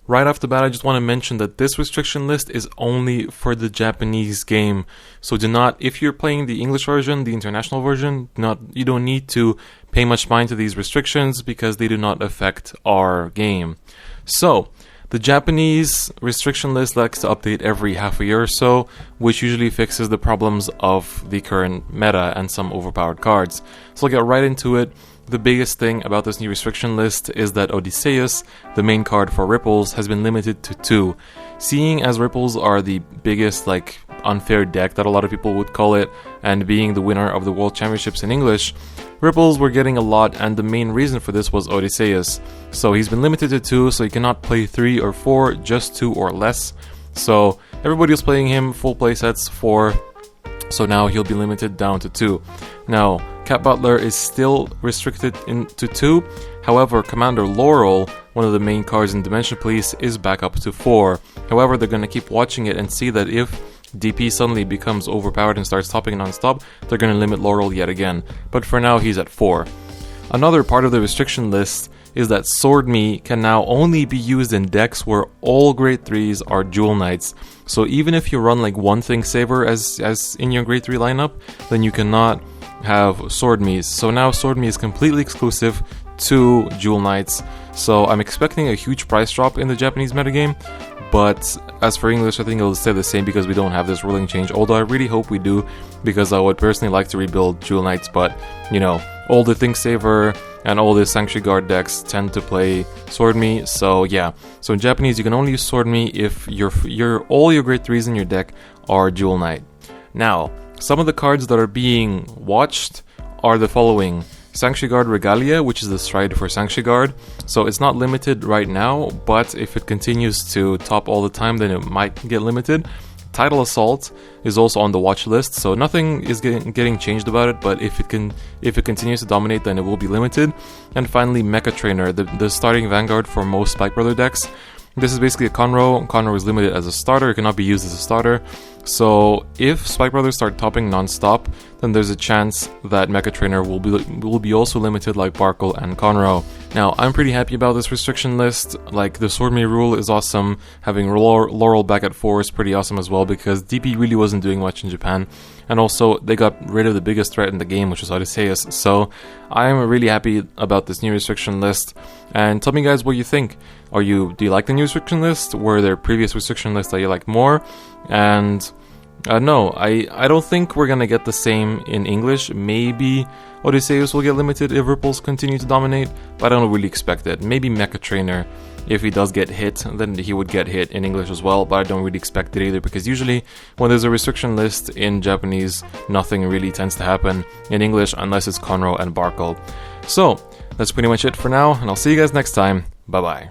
Right off the bat, I just want to mention that this restriction list is only for the Japanese game. So do not, if you're playing the English version, the international version, you don't need to pay much mind to these restrictions because they do not affect our game. So, the Japanese restriction list likes to update every half a year or so, which usually fixes the problems of the current meta and some overpowered cards. So I'll get right into it. The biggest thing about this new restriction list is that Odysseus, the main card for Ripples, has been limited to 2. Seeing as Ripples are the biggest, unfair deck that a lot of people would call it, and being the winner of the World Championships in English, Ripples were getting a lot, and the main reason for this was Odysseus. So he's been limited to 2, so he cannot play 3 or 4, just 2 or less. So everybody was playing him full playsets 4, so now he'll be limited down to 2. Now, Cat Butler is still restricted to 2, however, Commander Laurel, one of the main cards in Dimension Police, is back up to 4. However, they're going to keep watching it and see that if DP suddenly becomes overpowered and starts topping non-stop, they're going to limit Laurel yet again. But for now, he's at 4. Another part of the restriction list is that Swordmy can now only be used in decks where all grade 3s are Jewel Knights. So even if you run one Thing Saver as in your grade 3 lineup, then you cannot have Swordmys. So now Swordmy is completely exclusive to Jewel Knights. So I'm expecting a huge price drop in the Japanese metagame. But as for English, I think it'll stay the same because we don't have this ruling change. Although I really hope we do, because I would personally like to rebuild Jewel Knights. But, all the Thing Saver and all the Sanctuary Guard decks tend to play Swordmy. So yeah, so in Japanese you can only use Swordmy if all your grade 3s in your deck are Jewel Knight. Now, some of the cards that are being watched are the following. Sanctuary Guard Regalia, which is the stride for Sanctuary Guard. So it's not limited right now, but if it continues to top all the time, then it might get limited. Tidal Assault is also on the watch list, so nothing is getting changed about it, but if it continues to dominate, then it will be limited. And finally, Mecha Trainer, the starting Vanguard for most Spike Brother decks. This is basically a Conroe. Conroe is limited as a starter, it cannot be used as a starter. So if Spike Brothers start topping non-stop, then there's a chance that Mecha Trainer will be also limited like Barkle and Conroe. Now, I'm pretty happy about this restriction list. The Swordmy rule is awesome. Having Laurel back at 4 is pretty awesome as well, because DP really wasn't doing much in Japan. And also, they got rid of the biggest threat in the game, which is Odysseus. So, I'm really happy about this new restriction list. And tell me guys what you think. Do you like the new restriction list? Were there previous restriction lists that you liked more? And no, I don't think we're gonna get the same in English. Maybe Odysseus will get limited if Ripples continue to dominate, but I don't really expect it. Maybe Mecha Trainer, if he does get hit, then he would get hit in English as well, but I don't really expect it either, because usually when there's a restriction list in Japanese, nothing really tends to happen in English unless it's Conroe and Barkle. So, that's pretty much it for now, and I'll see you guys next time. Bye bye.